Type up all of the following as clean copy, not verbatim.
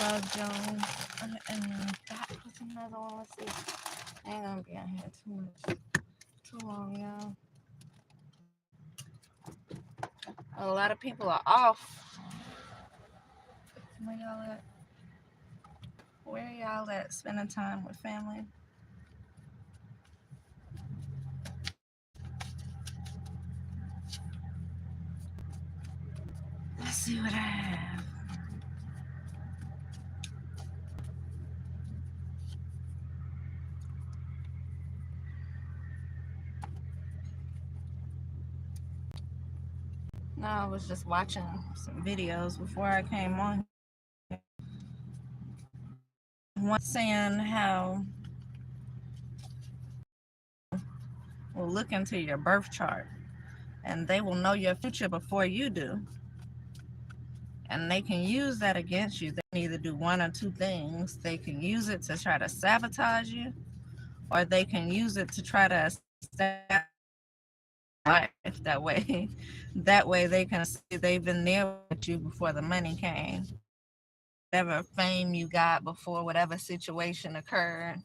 Jones. And that was another one. Let's see. I ain't gonna be on here too long, y'all. A lot of people are off. Where y'all at? Where y'all at spending time with family? Let's see what I have. No, I was just watching some videos before I came on. One saying how will look into your birth chart and they will know your future before you do. And they can use that against you. They can either do one or two things. They can use it to try to sabotage you, or they can use it to try to establish life that way. That way they can see they've been there with you before the money came. Whatever fame you got before whatever situation occurred.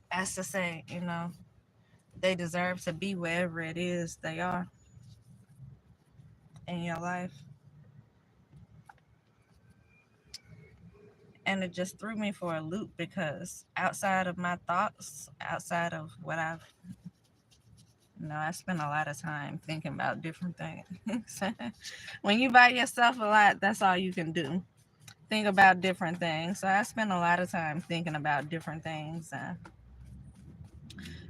As to say, they deserve to be wherever it is they are in your life. And it just threw me for a loop because outside of my thoughts, outside of what I spend a lot of time thinking about different things. When you by yourself a lot, that's all you can do. Think about different things. So I spend a lot of time thinking about different things.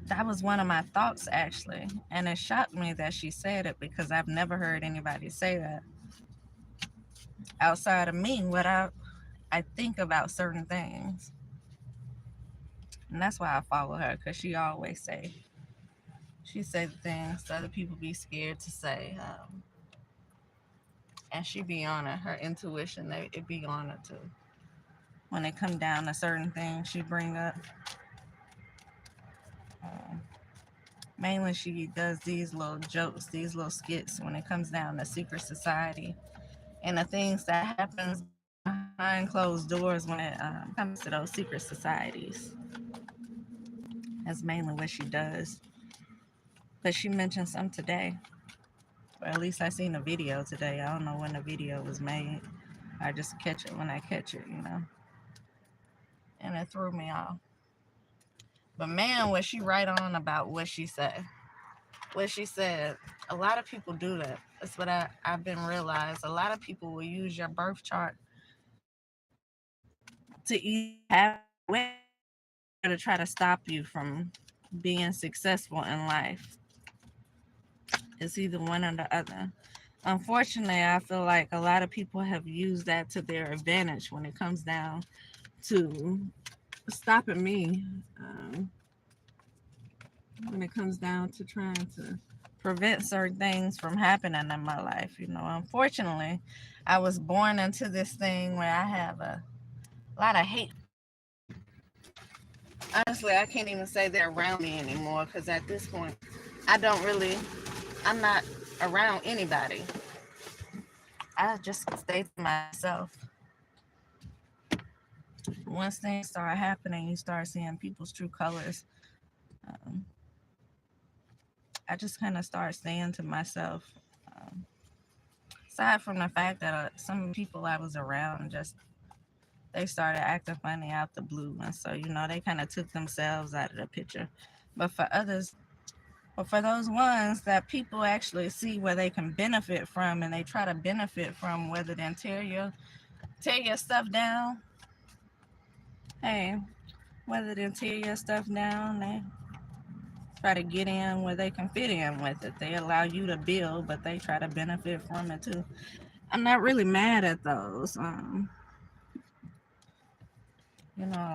That was one of my thoughts, actually. And it shocked me that she said it because I've never heard anybody say that outside of me. I think about certain things. And that's why I follow her, because she say the things that other people be scared to say. And she be on it. Her intuition, it be on it too. When it come down to certain things she bring up. Um, Mainly she does these little jokes, these little skits when it comes down to secret society and the things that happens behind closed doors when it comes to those secret societies. That's mainly what she does. But she mentioned some today, or at least I seen a video today. I don't know when the video was made. I just catch it when I catch it. And it threw me off. But man, was she right on about what she said. What she said, a lot of people do that. That's what I've been realized. A lot of people will use your birth chart to either have it or to try to stop you from being successful in life. It's either one or the other. Unfortunately, I feel like a lot of people have used that to their advantage when it comes down to stopping me. When it comes down to trying to prevent certain things from happening in my life. Unfortunately, I was born into this thing where I have a lot of hate. Honestly, I can't even say they're around me anymore because at this point, I'm not around anybody. I just stay to myself. Once things start happening, you start seeing people's true colors. Um, I just kind of start staying to myself. Um, Aside from the fact that some people I was around they started acting funny out the blue, and so they kind of took themselves out of the picture. But for those ones that people actually see where they can benefit from, and they try to benefit from, whether than tear your stuff down, hey, whether than tear your stuff down, they try to get in where they can fit in with it. They allow you to build, but they try to benefit from it too. I'm not really mad at those. A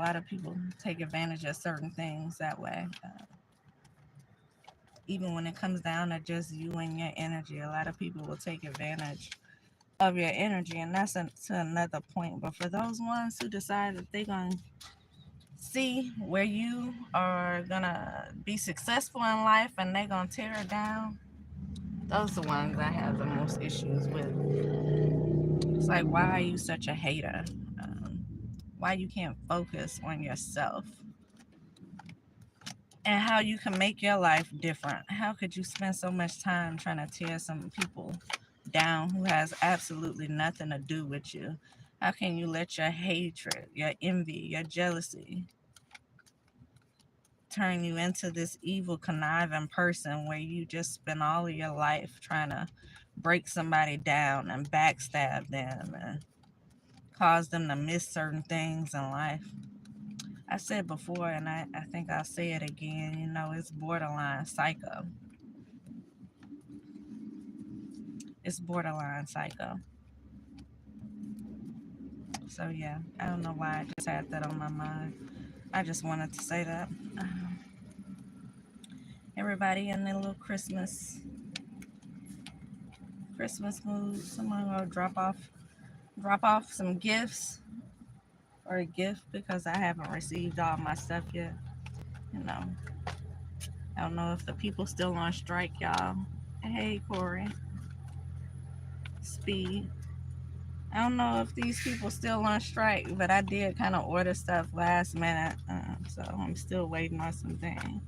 lot of people take advantage of certain things that way. Even when it comes down to just you and your energy, a lot of people will take advantage of your energy, and that's to another point. But for those ones who decide that they're going to see where you are going to be successful in life and they're going to tear it down, those are the ones I have the most issues with. It's like, why are you such a hater? Why you can't focus on yourself and how you can make your life different? How could you spend so much time trying to tear some people down who has absolutely nothing to do with you? How can you let your hatred, your envy, your jealousy turn you into this evil, conniving person where you just spend all of your life trying to break somebody down and backstab them and cause them to miss certain things in life? I said before, and I think I'll say it again, you know, it's borderline psycho. It's borderline psycho. So, yeah, I don't know why I just had that on my mind. I just wanted to say that. Everybody in their little Christmas mood. Someone gonna drop off some gifts or a gift because I haven't received all my stuff yet. You know, I don't know if the people still on strike, y'all. Hey, Corey, Speed. I don't know if these people still on strike, but I did kind of order stuff last minute, so I'm still waiting on some things.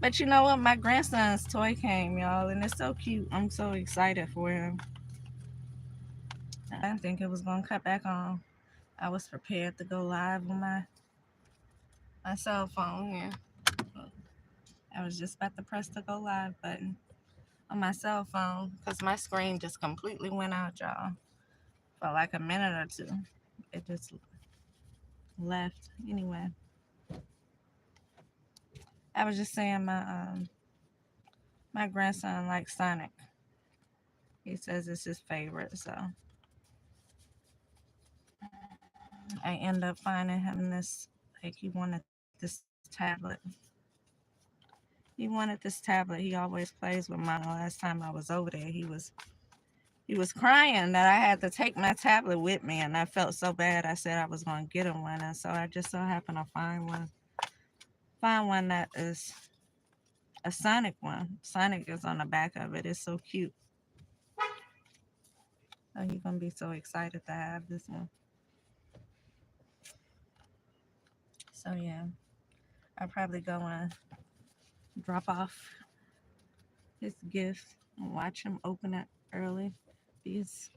But you know what? My grandson's toy came, y'all, and it's so cute. I'm so excited for him. I didn't think it was gonna cut back on. I was prepared to go live on my cell phone here. I was just about to press the go live button on my cell phone because my screen just completely went out, y'all, for like a minute or two. It just left. Anyway, I was just saying my grandson likes Sonic. He says it's his favorite, so I end up finding him this, like, he wanted this tablet. He wanted this tablet. He always plays with mine. Last time I was over there, he was crying that I had to take my tablet with me, and I felt so bad. I said I was going to get him one, and so I just so happened to find one that is a Sonic one. Sonic is on the back of it. It's so cute. So he's gonna be so excited to have this one. So yeah, I'll probably go and drop off his gift and watch him open it early. Be his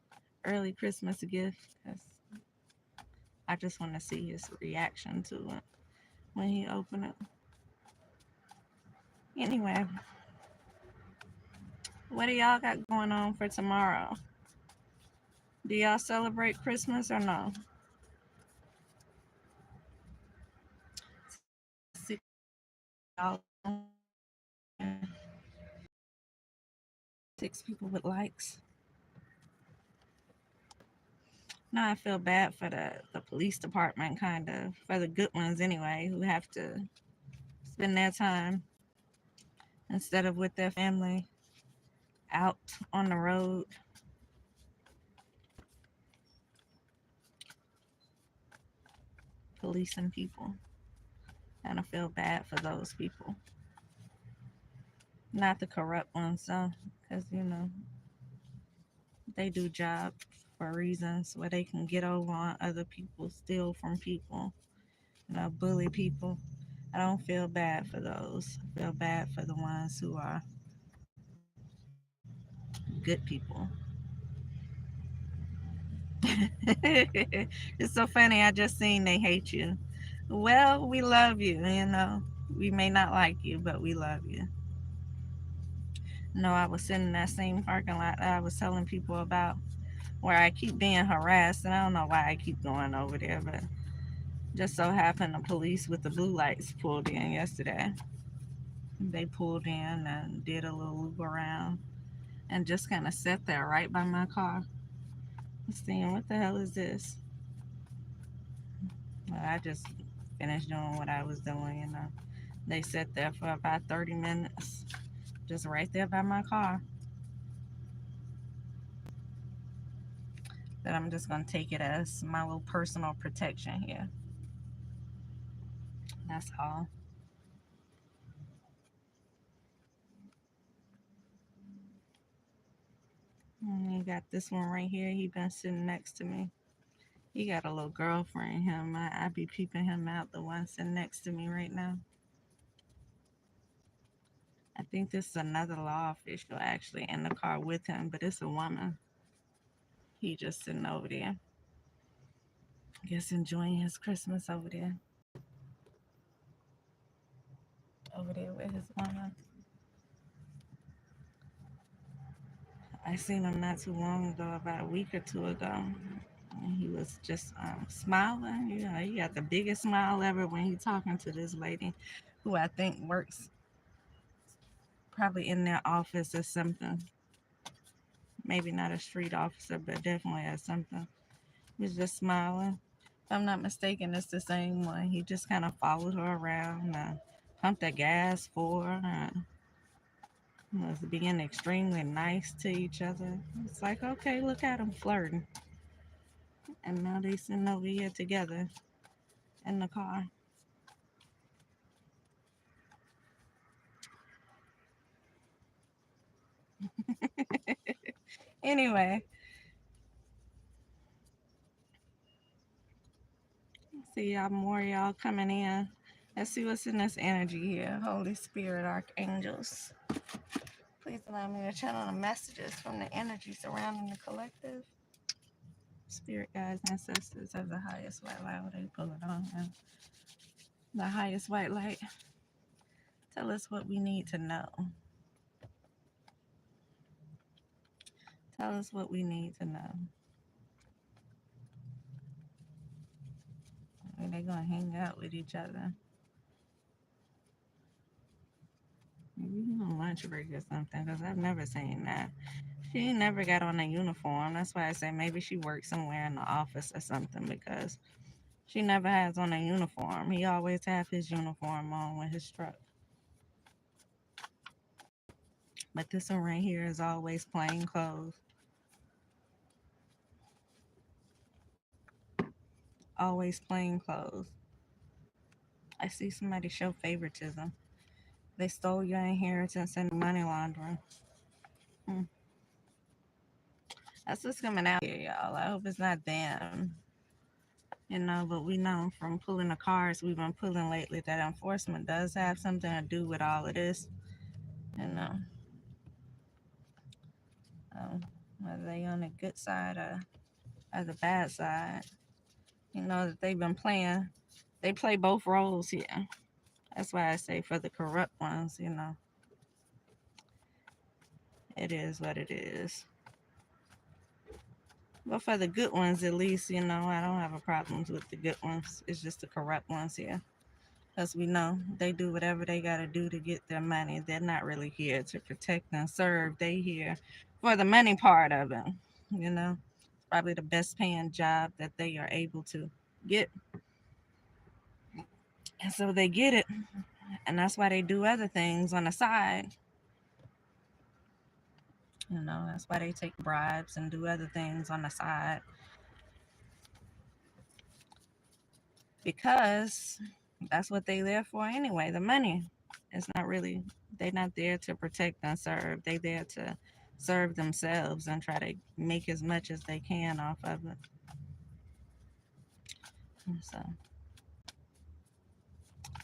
early Christmas gift, because I just want to see his reaction to it when he open it. Anyway, what do y'all got going on for tomorrow? Do y'all celebrate Christmas or no? Six people with likes. Now I feel bad for the police department, kind of, for the good ones anyway, who have to spend their time instead of with their family out on the road. Policing people. And I feel bad for those people. Not the corrupt ones, though, because, you know, they do jobs for reasons where they can get over on other people, steal from people, you know, bully people. I don't feel bad for those. I feel bad for the ones who are good people. It's so funny. I just seen they hate you. Well, we love you, you know. We may not like you, but we love you. No, I was sitting in that same parking lot that I was telling people about where I keep being harassed, and I don't know why I keep going over there, but just so happened the police with the blue lights pulled in yesterday. They pulled in and did a little loop around and just kind of sat there right by my car. Saying, what the hell is this? Well, I just finished doing what I was doing, you know. They sat there for about 30 minutes, just right there by my car. That I'm just going to take it as my little personal protection here. That's all. And you got this one right here. He been sitting next to me. He got a little girlfriend. Him. I be peeping him out. The one sitting next to me right now. I think this is another law official actually in the car with him, but it's a woman. He just sitting over there. I guess enjoying his Christmas over there. Over there with his woman. I seen him not too long ago, about a week or two ago. And he was just smiling. You know, he got the biggest smile ever when he talking to this lady, who I think works probably in their office or something. Maybe not a street officer, but definitely at something. He was just smiling. If I'm not mistaken, it's the same one. He just kind of followed her around, pumped the gas for her, was being extremely nice to each other. It's like, okay, look at them flirting. And now they sitting over here together in the car. Anyway, see y'all more y'all coming in. Let's see what's in this energy here. Holy Spirit, archangels. Please allow me to channel the messages from the energy surrounding the collective. Spirit guides, ancestors of the highest white light. What they pull it on? The highest white light. Tell us what we need to know. Tell us what we need to know. Are they gonna hang out with each other? Maybe on lunch break or something, because I've never seen that. She never got on a uniform. That's why I say maybe she works somewhere in the office or something, because she never has on a uniform. He always have his uniform on with his truck. But this one right here is always plain clothes. Always plain clothes. I see somebody show favoritism. They stole your inheritance and money laundering. Hmm. That's what's coming out here, y'all. I hope it's not them. You know, but we know from pulling the cards we've been pulling lately that enforcement does have something to do with all of this. You know, whether they on the good side or the bad side, you know that they've been playing. They play both roles here. That's why I say for the corrupt ones, you know, it is what it is. But for the good ones, at least, you know, I don't have a problem with the good ones. It's just the corrupt ones here. Because we know they do whatever they got to do to get their money. They're not really here to protect and serve. They here for the money part of it. You know, it's probably the best paying job that they are able to get. And so they get it. And that's why they do other things on the side. You know, that's why they take bribes and do other things on the side. Because that's what they there for anyway, the money. It's not really, they're not there to protect and serve. They there to serve themselves and try to make as much as they can off of it. And so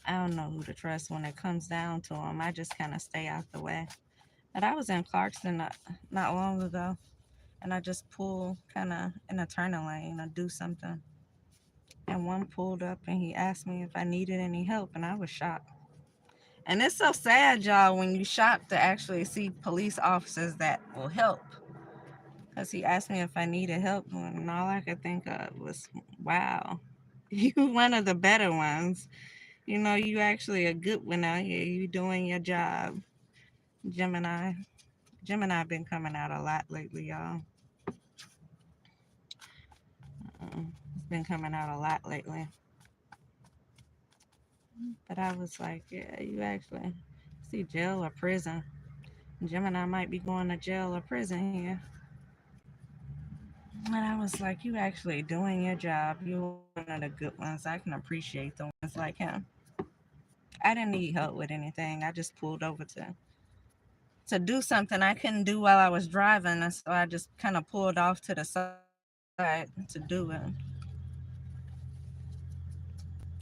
I don't know who to trust when it comes down to them. I just kind of stay out the way. But I was in Clarkston not long ago, and I just pulled kind of in a turning lane to do something. And one pulled up and he asked me if I needed any help, and I was shocked. And it's so sad, y'all, when you shocked to actually see police officers that will help. Because he asked me if I needed help, and all I could think of was, wow, you one of the better ones. You know, you actually a good one out here. You doing your job. Gemini. Gemini been coming out a lot lately, y'all. It's been coming out a lot lately. But I was like, yeah, you actually see jail or prison. Gemini might be going to jail or prison here. And I was like, you actually doing your job. You're one of the good ones. I can appreciate the ones like him. I didn't need help with anything. I just pulled over to to do something I couldn't do while I was driving, and so I just kind of pulled off to the side to do it.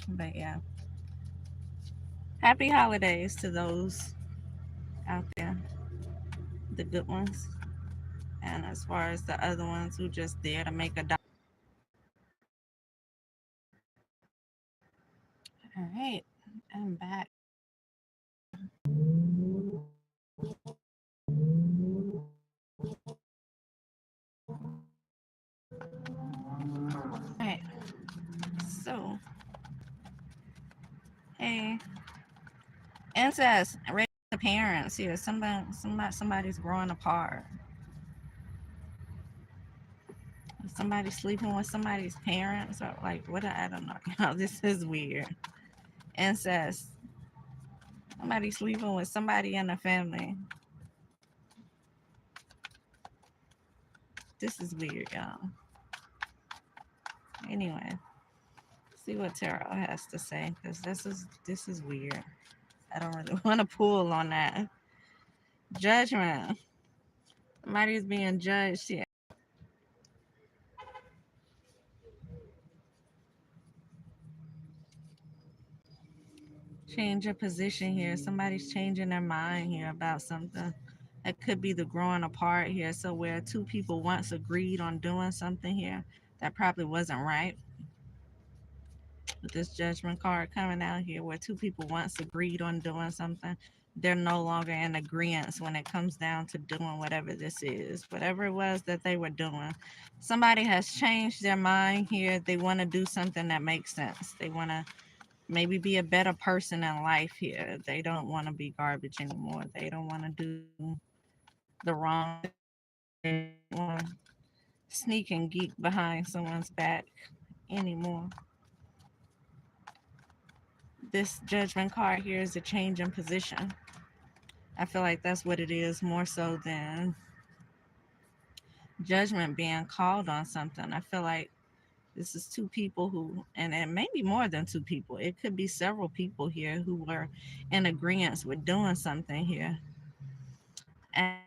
But yeah, happy holidays to those out there, the good ones. And as far as the other ones who just there to make a dollar. All right, I'm back. All right, so hey, incest, rape the parents here. Somebody's growing apart. Somebody sleeping with somebody's parents, or like what? I don't know. You know, this is weird. Incest. Somebody sleeping with somebody in the family. This is weird, y'all. Anyway, see what tarot has to say, because this is weird. I don't really want to pull on that. Judgment. Somebody's being judged here. Change your position here. Somebody's changing their mind here about something. It could be the growing apart here. So where two people once agreed on doing something here that probably wasn't right. With this judgment card coming out here, where two people once agreed on doing something, they're no longer in agreement when it comes down to doing whatever this is, whatever it was that they were doing. Somebody has changed their mind here. They want to do something that makes sense. They want to maybe be a better person in life here. They don't want to be garbage anymore. They don't want to do the wrong thing. They want to sneak and geek behind someone's back anymore. This judgment card here is a change in position. I feel like that's what it is, more so than judgment being called on something. I feel like this is two people who, and it may be more than two people. It could be several people here who were in agreement with doing something here. And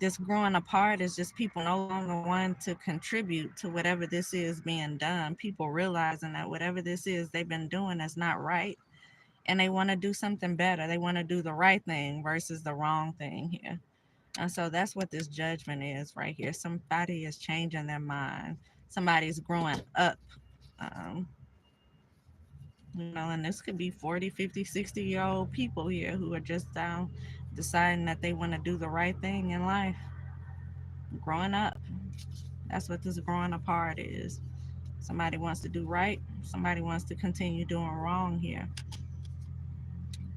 this growing apart is just people no longer want to contribute to whatever this is being done. People realizing that whatever this is they've been doing is not right, and they want to do something better. They want to do the right thing versus the wrong thing here. And so that's what this judgment is right here. Somebody is changing their mind. Somebody's growing up. Um, and this could be 40, 50, 60-year-old people here who are just down deciding that they want to do the right thing in life. Growing up. That's what this growing apart is. Somebody wants to do right. Somebody wants to continue doing wrong here.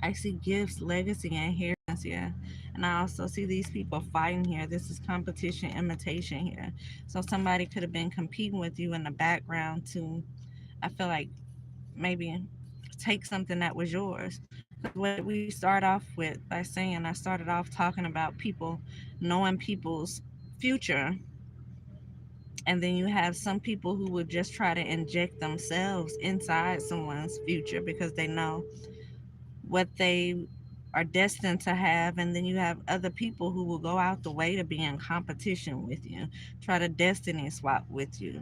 I see gifts, legacy, and inheritance here. And I also see these people fighting here. This is competition, imitation here. So somebody could have been competing with you in the background to, I feel like, maybe take something that was yours. What we start off with by saying, I started off talking about people knowing people's future. And then you have some people who would just try to inject themselves inside someone's future because they know what they are destined to have. And then you have other people who will go out the way to be in competition with you, try to destiny swap with you,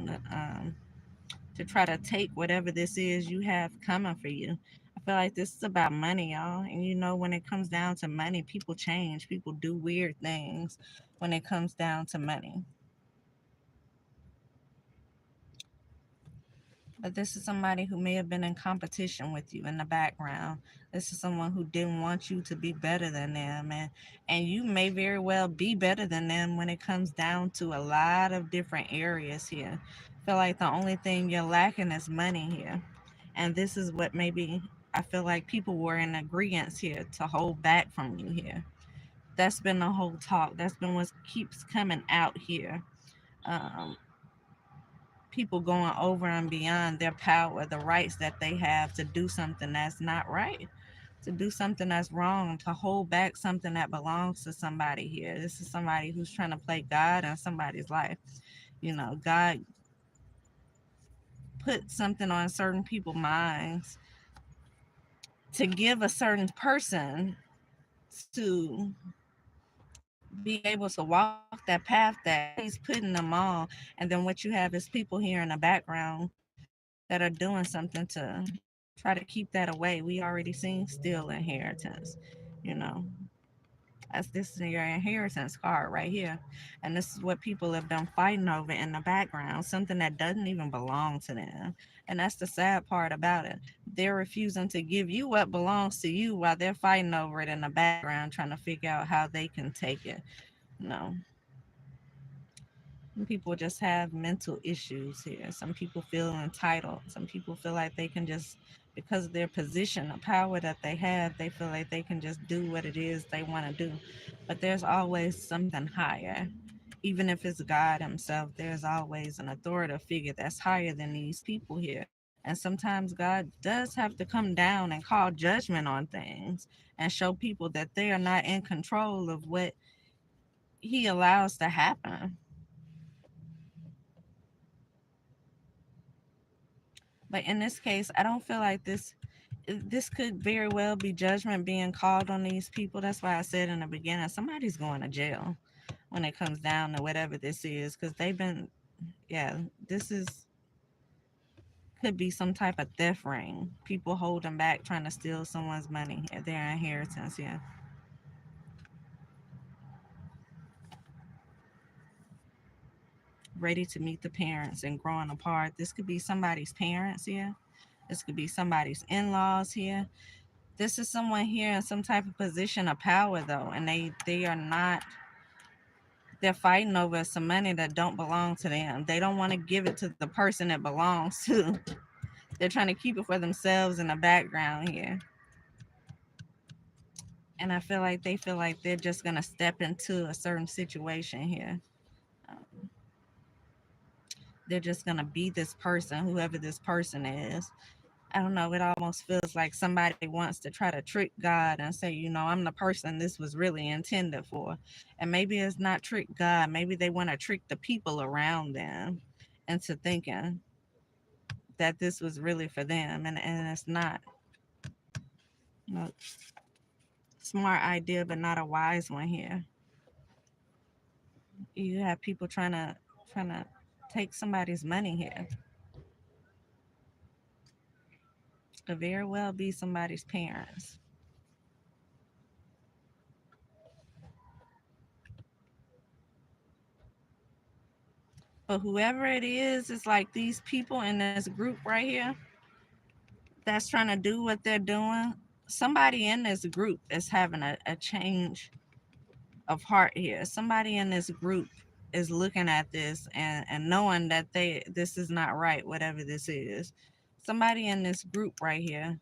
to try to take whatever this is you have coming for you. I feel like this is about money, y'all. And when it comes down to money, people change, people do weird things when it comes down to money. But this is somebody who may have been in competition with you in the background. This is someone who didn't want you to be better than them. And you may very well be better than them when it comes down to a lot of different areas here. I feel like the only thing you're lacking is money here. And this is what maybe I feel like people were in agreement here to hold back from you here. That's been the whole talk. That's been what keeps coming out here. Um, People going over and beyond their power, the rights that they have to do something that's not right, to do something that's wrong, to hold back something that belongs to somebody here. This is somebody who's trying to play God in somebody's life. God put something on certain people's minds to give a certain person to be able to walk that path that he's putting them on. And then what you have is people here in the background that are doing something to try to keep that away. We already seen steal inheritance, you know. As this is your inheritance card right here. And this is what people have been fighting over in the background, something that doesn't even belong to them. And that's the sad part about it. They're refusing to give you what belongs to you while they're fighting over it in the background, trying to figure out how they can take it. No, some people just have mental issues here. Some people feel entitled. Some people feel like they can just, because of their position, the power that they have, they feel like they can just do what it is they want to do. But there's always something higher. Even if it's God Himself, there's always an authoritative figure that's higher than these people here. And sometimes God does have to come down and call judgment on things and show people that they are not in control of what He allows to happen. But in this case, I don't feel like this could very well be judgment being called on these people. That's why I said in the beginning, somebody's going to jail when it comes down to whatever this is, because they've been, yeah, this is could be some type of theft ring. People holding back, trying to steal someone's money, their inheritance. Yeah, ready to meet the parents and growing apart. This could be somebody's parents here. This could be somebody's in-laws here. This is someone here in some type of position of power though, and they are not, they're fighting over some money that don't belong to them. They don't want to give it to the person it belongs to. They're trying to keep it for themselves in the background here. And I feel like they feel like they're just gonna step into a certain situation here. Um, they're just gonna be this person, whoever this person is. I don't know, it almost feels like somebody wants to try to trick God and say, I'm the person this was really intended for. And maybe it's not trick God. Maybe they want to trick the people around them into thinking that this was really for them. And it's not. You know, smart idea, but not a wise one here. You have people trying to take somebody's money here. Could very well be somebody's parents. But whoever it is, it's like these people in this group right here that's trying to do what they're doing. Somebody in this group is having a change of heart here. Somebody in this group is looking at this and knowing that this is not right, whatever this is. Somebody in this group right here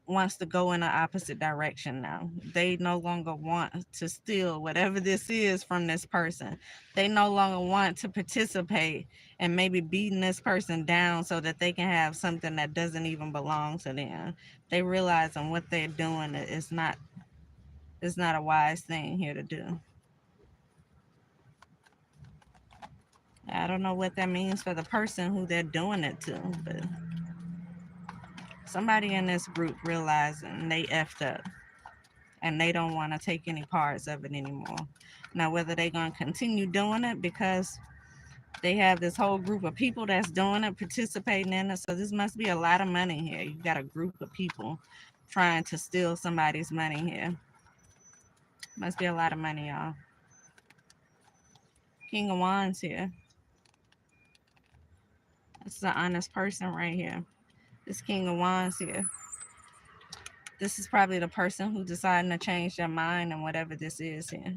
wants to go in the opposite direction now. They no longer want to steal whatever this is from this person. They no longer want to participate and maybe beating this person down so that they can have something that doesn't even belong to them. They realizing what they're doing is not a wise thing here to do. I don't know what that means for the person who they're doing it to, but somebody in this group realizing they effed up and they don't want to take any parts of it anymore. Now, whether they're going to continue doing it because they have this whole group of people that's doing it, participating in it. So this must be a lot of money here. You got a group of people trying to steal somebody's money here. Must be a lot of money, y'all. King of Wands here. This is an honest person right here. This King of Wands here. This is probably the person who decided to change their mind and whatever this is here.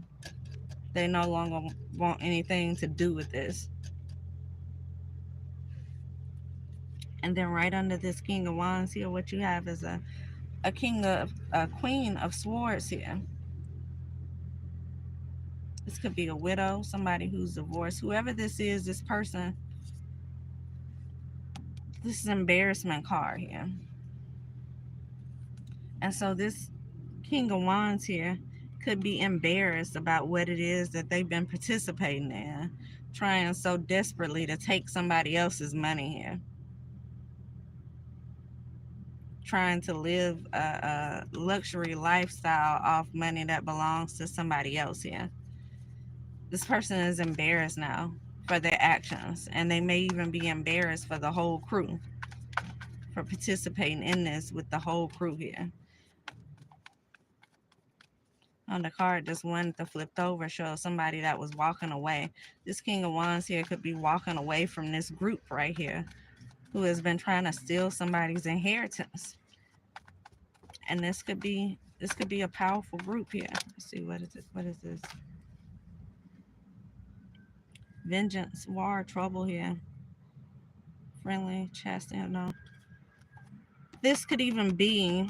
They no longer want anything to do with this. And then right under this King of Wands here, what you have is a Queen of Swords here. This could be a widow, somebody who's divorced. Whoever this is, this person, this is an embarrassment card here. And so this King of Wands here could be embarrassed about what it is that they've been participating in, trying so desperately to take somebody else's money here. trying to live a luxury lifestyle off money that belongs to somebody else here. This person is embarrassed now for their actions, and they may even be embarrassed for the whole crew for participating in this with the whole crew here. On the card, this one that flipped over shows somebody that was walking away. This King of Wands here could be walking away from this group right here who has been trying to steal somebody's inheritance. And this could be a powerful group here. Let's see, what is it? What is this? Vengeance, war, trouble here. Friendly, chastity, no. This could even be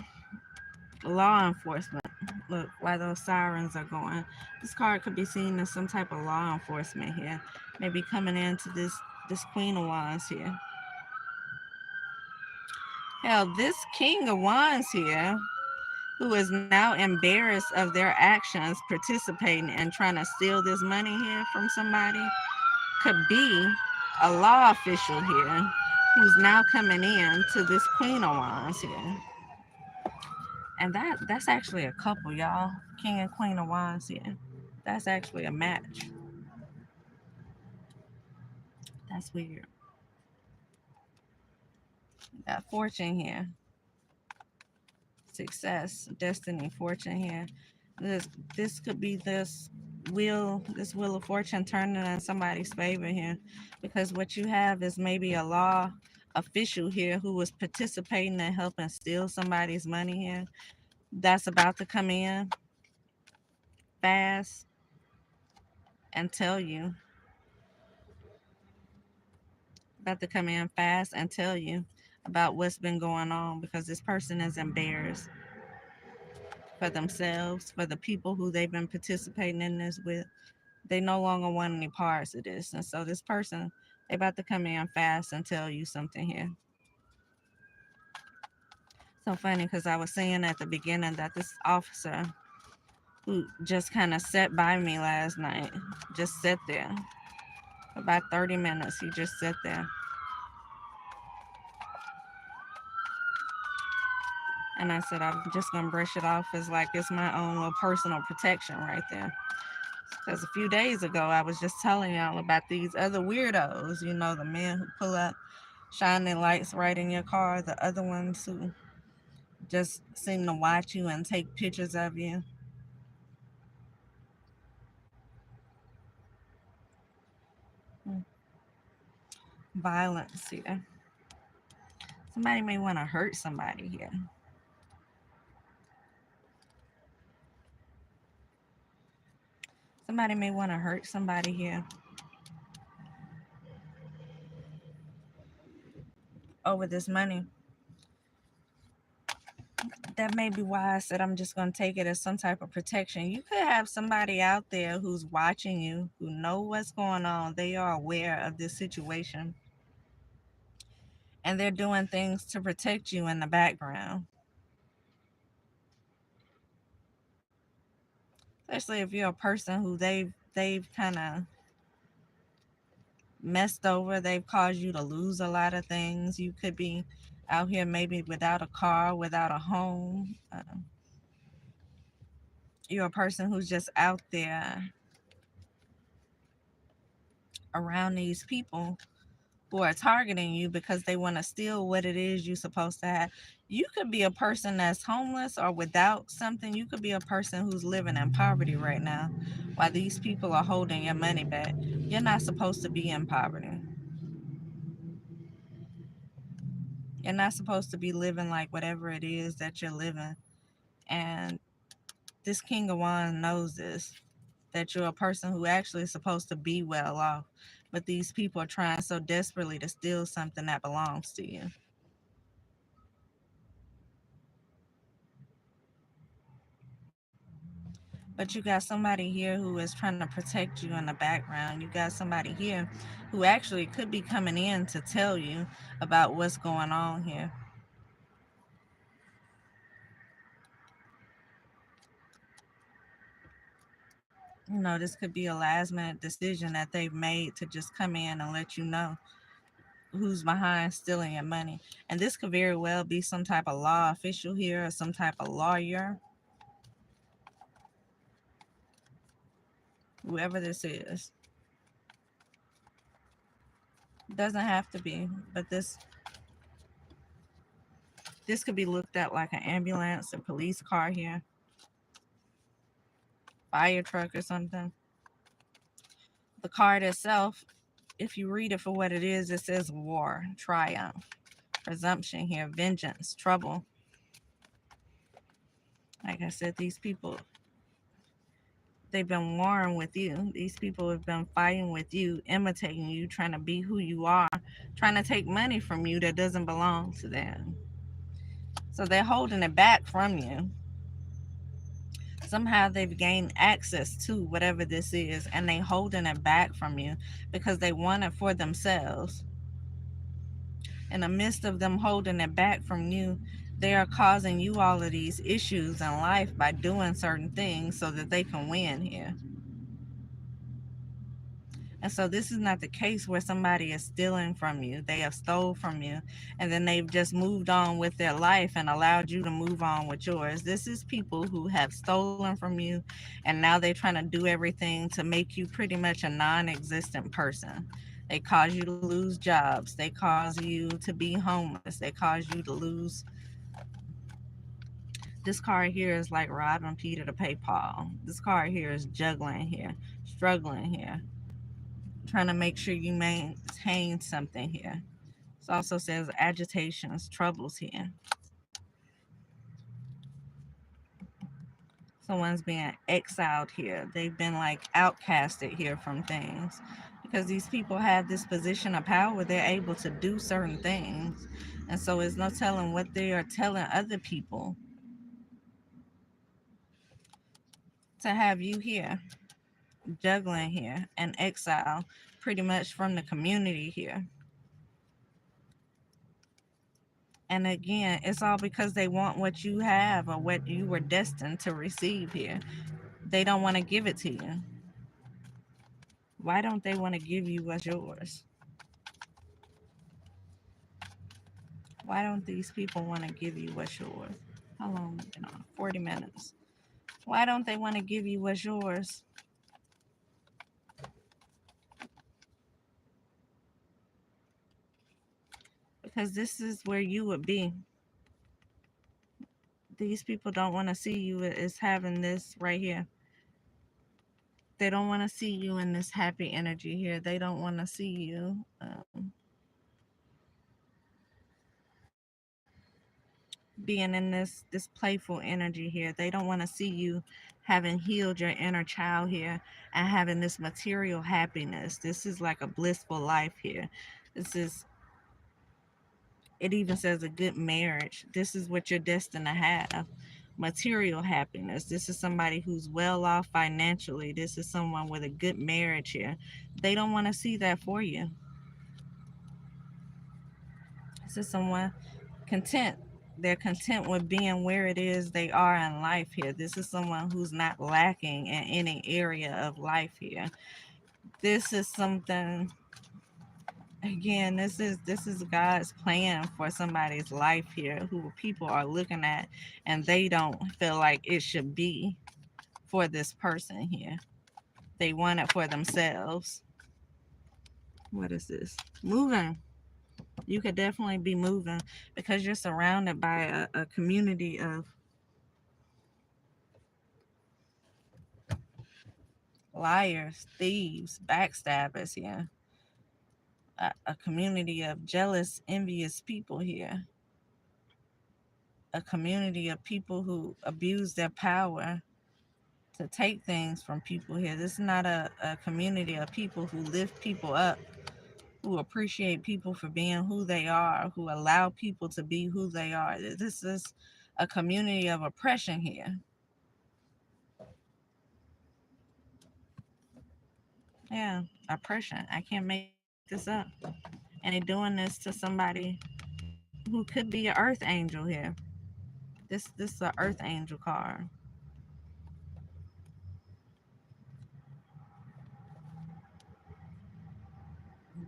law enforcement. Look, why those sirens are going. This card could be seen as some type of law enforcement here. Maybe coming into this Queen of Wands here. Hell, this King of Wands here, who is now embarrassed of their actions participating and trying to steal this money here from somebody, could be a law official here who's now coming in to this Queen of Wands here. And that's actually a couple, y'all. King and Queen of Wands here. That's actually a match. That's weird. Got fortune here. Success, destiny, fortune here. This could be this wheel of fortune turning in somebody's favor here. Because what you have is maybe a law official here who was participating in helping steal somebody's money here. That's about to come in fast and tell you. About to come in fast and tell you about what's been going on because this person is embarrassed for themselves, for the people who they've been participating in this with. They no longer want any parts of this. And so this person, they about to come in fast and tell you something here. So funny because I was saying at the beginning that this officer who just kind of sat by me last night, just sat there. About 30 minutes, he just sat there. And I said, I'm just going to brush it off as like it's my own little personal protection right there. Because a few days ago, I was just telling y'all about these other weirdos, the men who pull up, shining lights right in your car, the other ones who just seem to watch you and take pictures of you. Violence here. Somebody may want to hurt somebody here. Somebody may want to hurt somebody here over this money. That may be why I said I'm just going to take it as some type of protection. You could have somebody out there who's watching you, who know what's going on. They are aware of this situation. And they're doing things to protect you in the background. Especially if you're a person who they've kind of messed over. They've caused you to lose a lot of things. You could be out here maybe without a car, without a home. You're a person who's just out there around these people who are targeting you because they want to steal what it is you're supposed to have. You could be a person that's homeless or without something. You could be a person who's living in poverty right now while these people are holding your money back. You're not supposed to be in poverty. You're not supposed to be living like whatever it is that you're living. And this King of Wands knows this, that you're a person who actually is supposed to be well off. But these people are trying so desperately to steal something that belongs to you. But you got somebody here who is trying to protect you in the background. You got somebody here who actually could be coming in to tell you about what's going on here. This could be a last minute decision that they've made to just come in and let you know who's behind stealing your money. And this could very well be some type of law official here or some type of lawyer, whoever this is. Doesn't have to be, but this could be looked at like an ambulance, a police car here, fire truck or something. The card itself, if you read it for what it is, it says war, triumph, presumption here, vengeance, trouble. Like I said, these people, they've been warring with you. These people have been fighting with you, imitating you, trying to be who you are, trying to take money from you that doesn't belong to them. So they're holding it back from you. Somehow they've gained access to whatever this is, and they holding it back from you because they want it for themselves. In the midst of them holding it back from you, they are causing you all of these issues in life by doing certain things so that they can win here. And so this is not the case where somebody is stealing from you. They have stole from you, and then they've just moved on with their life and allowed you to move on with yours. This is people who have stolen from you, and now they're trying to do everything to make you pretty much a non-existent person. They cause you to lose jobs. They cause you to be homeless. They cause you to lose. This card here is like robbing Peter to pay Paul. This card here is juggling here, struggling here, trying to make sure you maintain something here. It also says agitations, troubles here. Someone's being exiled here. They've been like outcasted here from things. Because these people have this position of power, they're able to do certain things. And so it's no telling what they are telling other people to have you here, juggling here, and exile pretty much from the community here. And again, it's all because they want what you have or what you were destined to receive here. They don't want to give it to you. Why don't they want to give you what's yours? Why don't these people want to give you what's yours? How long have we been on? 40 minutes. Why don't they want to give you what's yours? Because this is where you would be. These people don't want to see you as having this right here. They don't want to see you in this happy energy here. They don't want to see you being in this playful energy here. They don't want to see you having healed your inner child here and having this material happiness. This is like a blissful life here. This is, it even says a good marriage. This is what you're destined to have. Material happiness. This is somebody who's well off financially. This is someone with a good marriage here. They don't want to see that for you. This is someone content. They're content with being where it is they are in life here. This is someone who's not lacking in any area of life here. This is something, again, this is God's plan for somebody's life here, who people are looking at and they don't feel like it should be for this person here. They want it for themselves. What is this? Moving. You could definitely be moving because you're surrounded by a community of liars, thieves, backstabbers here. A community of jealous, envious people here. A community of people who abuse their power to take things from people here. This is not a community of people who lift people up, who appreciate people for being who they are, who allow people to be who they are. This is a community of oppression here. Yeah, oppression. I can't make this up. And they're doing this to somebody who could be an earth angel here. This is an earth angel card.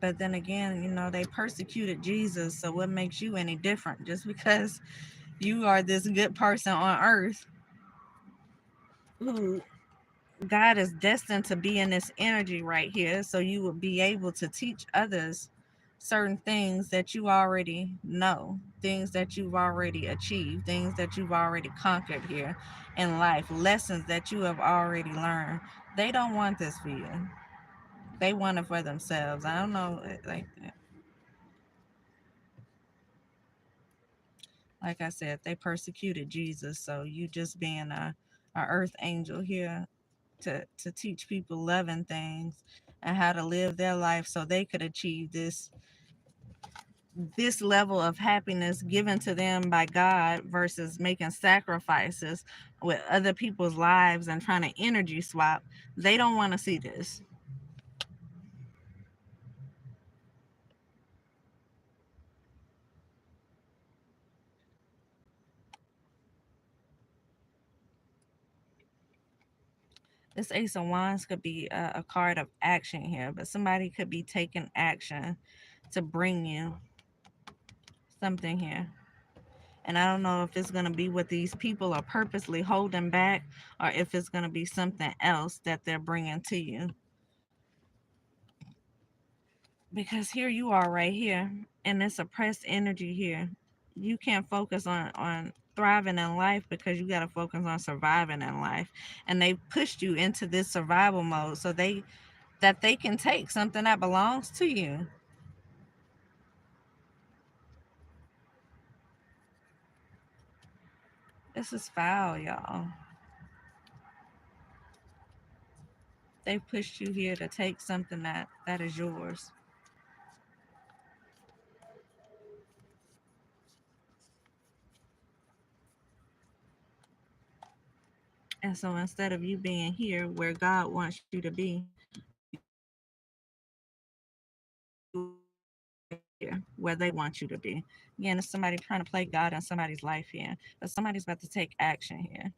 But then again, they persecuted Jesus. So what makes you any different? Just because you are this good person on earth who God is destined to be in this energy right here, so you will be able to teach others certain things that you already know, things that you've already achieved, things that you've already conquered here in life, lessons that you have already learned. They don't want this for you. They want it for themselves. I don't know, like I said, they persecuted Jesus, so you just being a earth angel here to teach people loving things and how to live their life so they could achieve this level of happiness given to them by God versus making sacrifices with other people's lives and trying to energy swap. They don't want to see this. This Ace of Wands could be a card of action here, but somebody could be taking action to bring you something here. And I don't know if it's going to be what these people are purposely holding back or if it's going to be something else that they're bringing to you. Because here you are right here in this oppressed energy here. You can't focus on thriving in life because you got to focus on surviving in life. And they pushed you into this survival mode so they can take something that belongs to you. This is foul, y'all. They pushed you here to take something that is yours. And so instead of you being here where God wants you to be, here where they want you to be. Again, it's somebody trying to play God in somebody's life here, but somebody's about to take action here.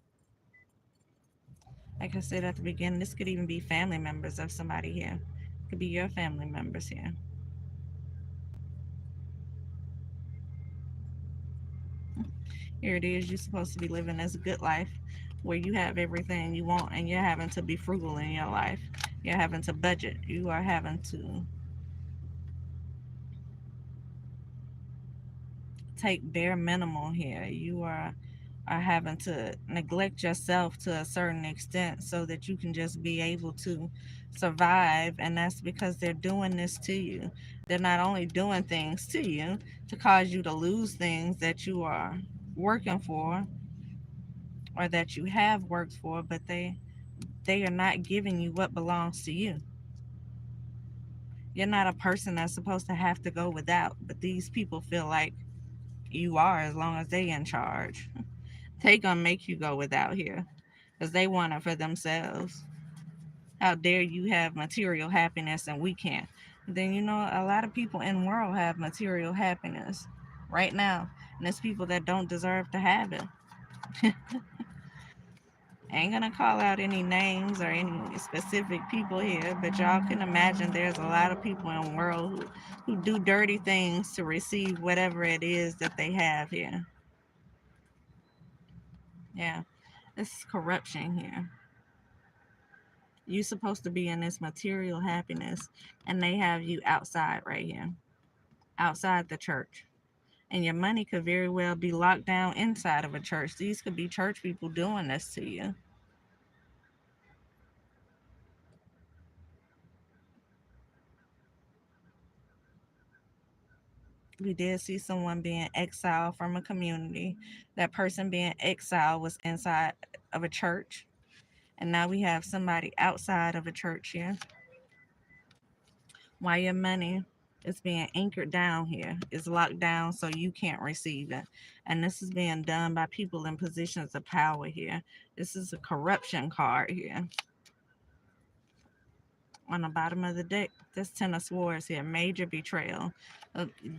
Like I said at the beginning, this could even be family members of somebody here. It could be your family members here. Here it is. You're supposed to be living this good life where you have everything you want and you're having to be frugal in your life. You're having to budget. You are having to take bare minimal here. You are having to neglect yourself to a certain extent so that you can just be able to survive. And that's because they're doing this to you. They're not only doing things to you to cause you to lose things that you are working for or that you have worked for, but they are not giving you what belongs to you. You're not a person that's supposed to have to go without, but these people feel like you are as long as they in charge. They gonna make you go without here because they want it for themselves. How dare you have material happiness and we can't? Then a lot of people in the world have material happiness right now, and it's people that don't deserve to have it. I ain't gonna call out any names or any specific people here, but y'all can imagine there's a lot of people in the world who do dirty things to receive whatever it is that they have here. Yeah, it's corruption here. You're supposed to be in this material happiness, and they have you outside right here, outside the church. And your money could very well be locked down inside of a church. These could be church people doing this to you. We did see someone being exiled from a community. That person being exiled was inside of a church. And now we have somebody outside of a church here. Why your money is being anchored down here, is locked down so you can't receive it. And this is being done by people in positions of power here. This is a corruption card here. On the bottom of the deck, this Ten of Swords here, major betrayal.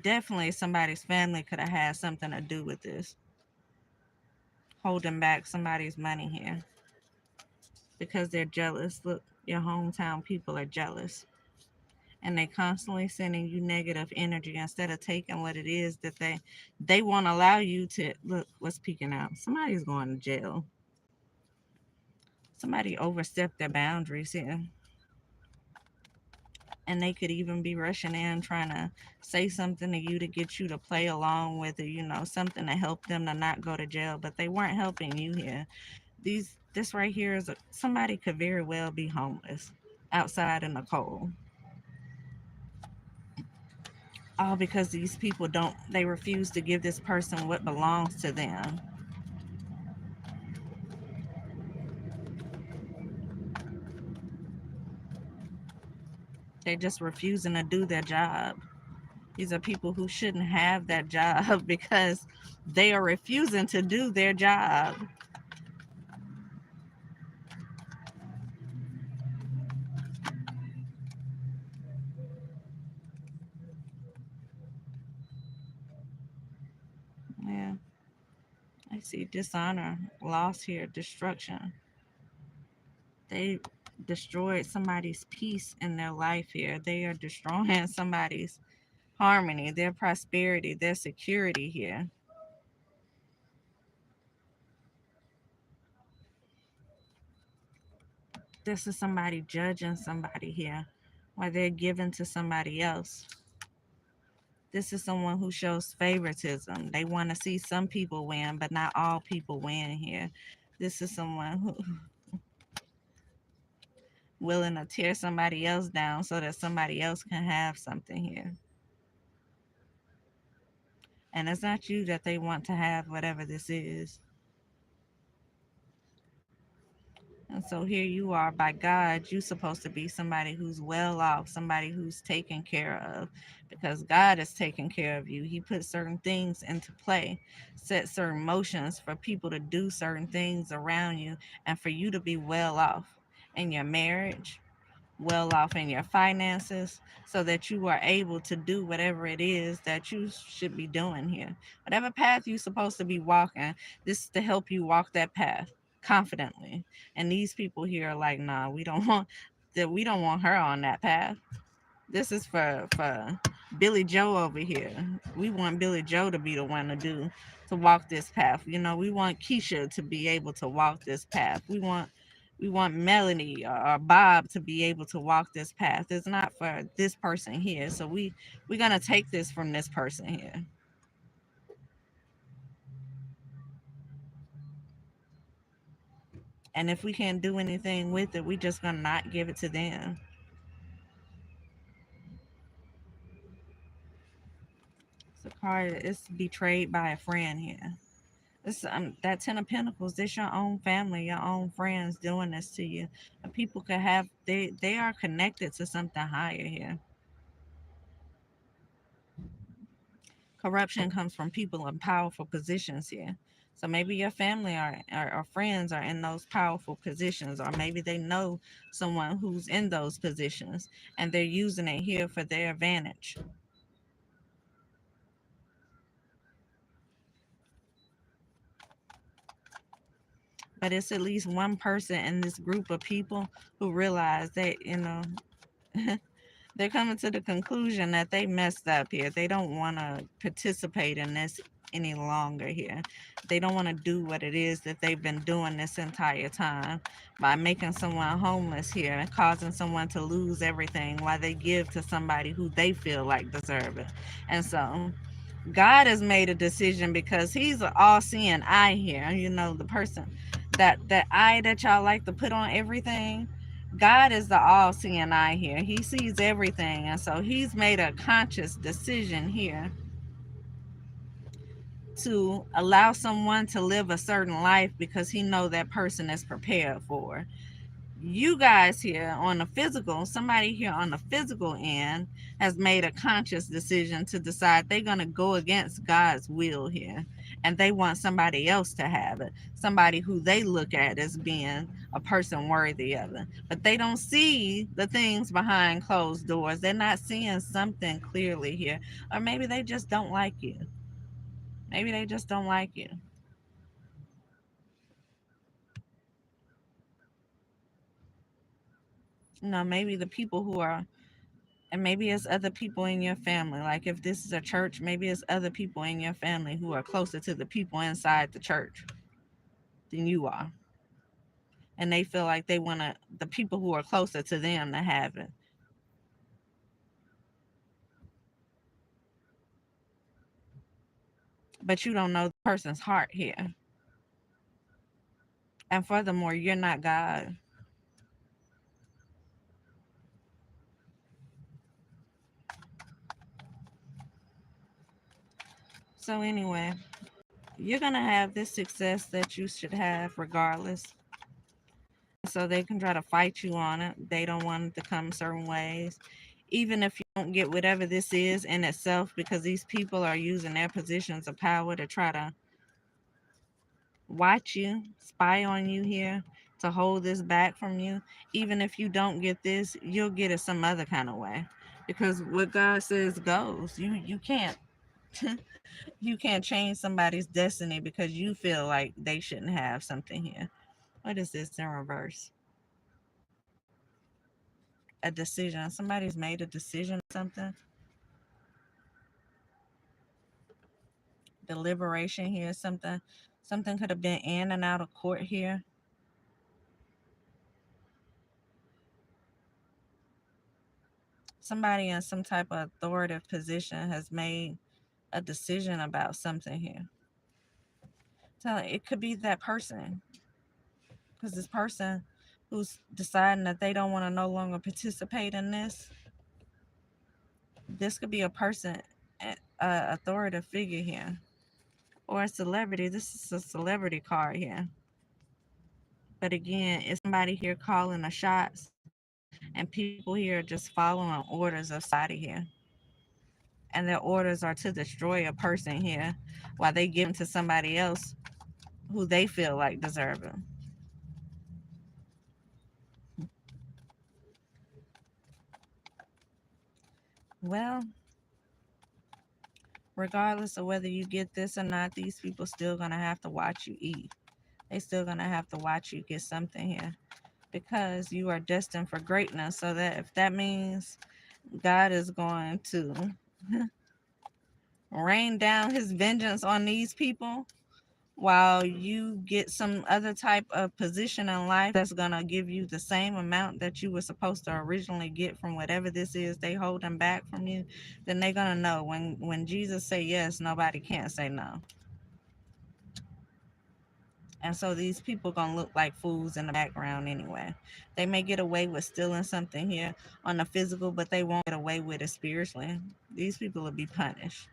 Definitely somebody's family could have had something to do with this. Holding back somebody's money here because they're jealous. Look, your hometown people are jealous. and they constantly sending you negative energy instead of taking what it is that they won't allow you to look. What's peeking out? Somebody's going to jail. Somebody overstepped their boundaries here, and they could even be rushing in trying to say something to you to get you to play along with it, something to help them to not go to jail, but they weren't helping you here. This right here is somebody could very well be homeless outside in the cold, all because these people don't they refuse to give this person what belongs to them. They're just refusing to do their job. These are people who shouldn't have that job because they are refusing to do their job. Yeah, I see dishonor, loss here, destruction. They destroyed somebody's peace in their life here. They are destroying somebody's harmony, their prosperity, their security here. This is somebody judging somebody here while they're giving to somebody else. This is someone who shows favoritism. They want to see some people win, but not all people win here. This is someone who willing to tear somebody else down so that somebody else can have something here. And it's not you that they want to have whatever this is. And so here you are, by God, you're supposed to be somebody who's well off, somebody who's taken care of, because God is taking care of you. He put certain things into play, set certain motions for people to do certain things around you, and for you to be well off in your marriage, well off in your finances, so that you are able to do whatever it is that you should be doing here. Whatever path you're supposed to be walking, this is to help you walk that path confidently. And these people here are like, nah, we don't want her on that path. This is for Billy Joe over here. We want Billy Joe to be the one to walk this path. We want Keisha to be able to walk this path. We want Melanie or Bob to be able to walk this path. It's not for this person here. So we're gonna take this from this person here. And if we can't do anything with it, we just gonna not give it to them. So card is betrayed by a friend here. This that Ten of Pentacles. This your own family, your own friends doing this to you. And people could have they are connected to something higher here. Corruption comes from people in powerful positions here. So maybe your family or friends are in those powerful positions, or maybe they know someone who's in those positions and they're using it here for their advantage. But it's at least one person in this group of people who realize that, they're coming to the conclusion that they messed up here. They don't want to participate in this any longer here. They don't want to do what it is that they've been doing this entire time by making someone homeless here and causing someone to lose everything while they give to somebody who they feel like deserve it. And so God has made a decision because he's an all-seeing eye here. The person that eye that y'all like to put on everything. God is the all-seeing eye here. He sees everything, and so he's made a conscious decision here to allow someone to live a certain life because he know that person is prepared for. You guys here on the physical, somebody here on the physical end has made a conscious decision to decide they're going to go against God's will here, and they want somebody else to have it, somebody who they look at as being a person worthy of it, but they don't see the things behind closed doors. They're not seeing something clearly here, or maybe they just don't like you. Maybe they just don't like you. Maybe the people who are And maybe it's other people in your family. Like if this is a church, maybe it's other people in your family who are closer to the people inside the church than you are. And they feel like they want the people who are closer to them to have it. But you don't know the person's heart here. And furthermore, you're not God. So anyway, you're going to have this success that you should have regardless. So they can try to fight you on it. They don't want it to come certain ways. Even if you don't get whatever this is in itself, because these people are using their positions of power to try to watch you, spy on you here, to hold this back from you. Even if you don't get this, you'll get it some other kind of way. Because what God says goes. You can't you can't change somebody's destiny because you feel like they shouldn't have something here. What is this in reverse? A decision. Somebody's made a decision or something. Deliberation here. Something could have been in and out of court here. Somebody in some type of authoritative position has made a decision about something here. So it could be that person, because this person who's deciding that they don't want to no longer participate in this could be a person, authoritative figure here, or a celebrity. This is a celebrity card here. But again, it's somebody here calling the shots, and people here just following orders of society here. And their orders are to destroy a person here while they give them to somebody else who they feel like deserve them. Well, regardless of whether you get this or not, these people still gonna have to watch you eat. They still gonna have to watch you get something here, because you are destined for greatness. So that if that means God is going to rain down his vengeance on these people while you get some other type of position in life that's going to give you the same amount that you were supposed to originally get from whatever this is they holding back from you, then they're going to know when Jesus say yes, nobody can't say no. And so these people going to look like fools in the background anyway. They may get away with stealing something here on the physical, but they won't get away with it spiritually. These people will be punished.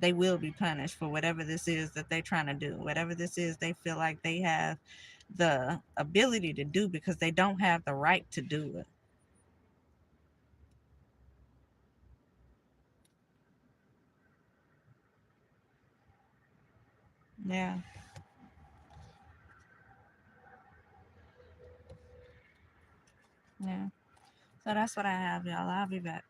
They will be punished for whatever this is that they're trying to do, whatever this is they feel like they have the ability to do, because they don't have the right to do it. Yeah. Yeah. So that's what I have, y'all. I'll be back.